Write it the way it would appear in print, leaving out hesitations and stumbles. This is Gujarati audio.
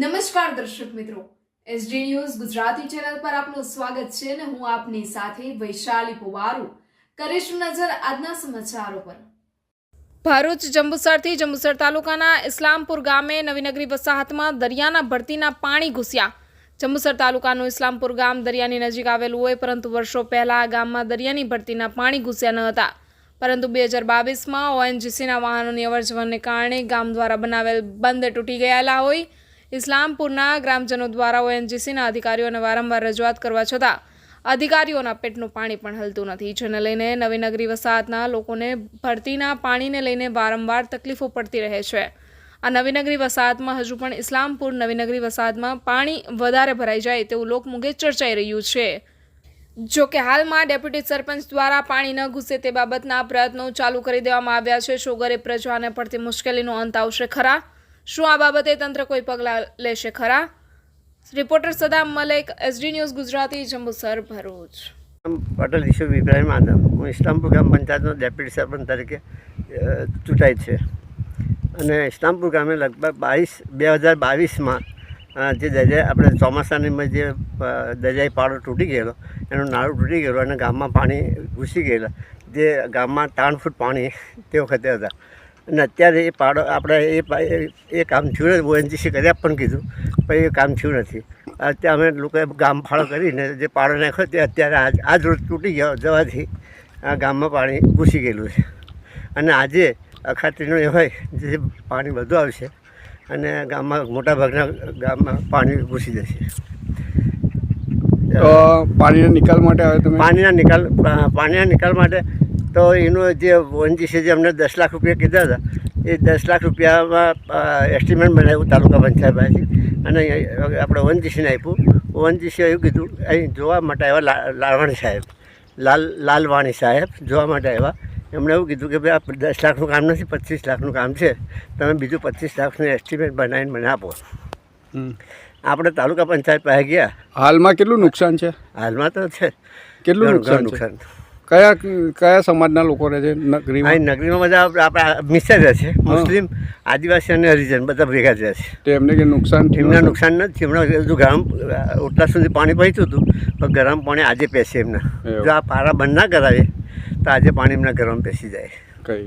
નમસ્કાર દર્શક મિત્રો, એસડી ન્યૂઝ ગુજરાતી ચેનલ પર આપનું સ્વાગત છે અને હું આપની સાથે વૈશાલી પોવારુ કરીશું નજર આજના સમાચારો પર। ભરૂચ જંબુસરથી જંબુસર તાલુકાના ઇસ્લામપુર ગામે નવીનગરી વસાહતમાં દરિયાના ભરતીના પાણી ઘૂસ્યા। જંબુસર તાલુકાનું ઇસ્લામપુર ગામ દરિયાની નજીક આવેલું હોય, પરંતુ વર્ષો પહેલા આ ગામમાં દરિયાની ભરતીના પાણી ઘૂસ્યા ન હતા, પરંતુ 2022માં ઓએનજીસીના વાહનોની અવરજવરને કારણે ગામ દ્વારા બનાવેલ બંધ તૂટી ગયેલા હોય। ઇસ્લામપુરના ગ્રામજનો દ્વારા ઓએનજીસીના અધિકારીઓને વારંવાર રજૂઆત કરવા છતાં અધિકારીઓના પેટનું પાણી પણ હલતું નથી, જેને લઈને નવીનગરી વસાહતના લોકોને ભરતીના પાણીને લઈને વારંવાર તકલીફો પડતી રહે છે। આ નવીનગરી વસાહતમાં હજુ પણ ઇસ્લામપુર નવીનગરી વસાહતમાં પાણી વધારે ભરાઈ જાય તેવું લોકમુખે ચર્ચાઈ રહ્યું છે। જો કે હાલમાં ડેપ્યુટી સરપંચ દ્વારા પાણી ન ઘૂસે તે બાબતના પ્રયત્નો ચાલુ કરી દેવામાં આવ્યા છે। શું ગરીબ પ્રજાને પડતી મુશ્કેલીનો અંત આવશે ખરા? શું આ બાબતે તંત્ર કોઈ પગલાં લેશે ખરા? Reporter Saddam Malek, SD news Gujarati, Jambusar, Bharuch. Patel Isuf Ibrahim Adam, હું ઇસ્લામપુર ગામ પંચાયતનો ડેપ્યુટી સરપંચ તરીકે ચૂંટાઈ છે અને ઇસ્લામપુર ગામે લગભગ 2022માં જે દરિયા આપણે ચોમાસાની જે દરિયાઈ પાડો તૂટી ગયેલો, એનું નાળું તૂટી ગયેલું અને ગામમાં પાણી ઘૂસી ગયેલા, જે ગામમાં 3 ફૂટ પાણી તે વખતે હતા અને અત્યારે એ પાડો આપણે એ કામ થયું નથી। ઓએનજીસી કર્યા પણ કીધું, પણ એ કામ થયું નથી। અત્યારે અમે લોકોએ ગામ ફાળો કરીને જે પાડો નાખ્યો તે અત્યારે આજ રોજ તૂટી ગયો જવાથી આ ગામમાં પાણી ઘૂસી ગયેલું છે અને આજે અખાત્રીનો એ હોય જે પાણી વધુ આવશે અને ગામમાં મોટાભાગના ગામમાં પાણી ઘૂસી જશે। પાણીના નિકાલ માટે હવે તમે પાણીના નિકાલ માટે તો એનું જે ઓએનજીસી જે અમને 10 લાખ રૂપિયા કીધા હતા, એ 10 લાખ રૂપિયામાં એસ્ટિમેટ બનાવ્યું તાલુકા પંચાયત પાસેથી અને આપણે ઓએનજીસીને આપ્યું। ઓએનજીસીએ એવું કીધું, અહીં જોવા માટે આવ્યા લાલવાણી સાહેબ, લાલવાણી સાહેબ જોવા માટે આવ્યા। એમણે એવું કીધું કે ભાઈ આ 10 લાખનું કામ નથી, 25 લાખનું કામ છે, તમે બીજું 25 લાખનું એસ્ટિમેટ બનાવીને મને આપો। આપણે તાલુકા પંચાયત પાસે ગયા। હાલમાં કેટલું નુકસાન છે? હાલમાં તો છે કેટલું નુકસાન? કયા સમાજના લોકો રહે છે નગરીમાં? અહીં નગરીમાં બધા આપણા મિક્સર રહે છે, મુસ્લિમ, આદિવાસી અને હરિજન બધા ભેગા જ રહે છે। તો એમને કંઈ નુકસાન? એમને નુકસાન નથી। એમણે બધું ગરમ ઓટલા સુધી પાણી પહોંચ્યું હતું, પણ ગરમ પાણી આજે પેસે એમને। જો આ પારા બંધ ના કરાવે તો આજે પાણી એમના ગરમ પેસી જાય। કઈ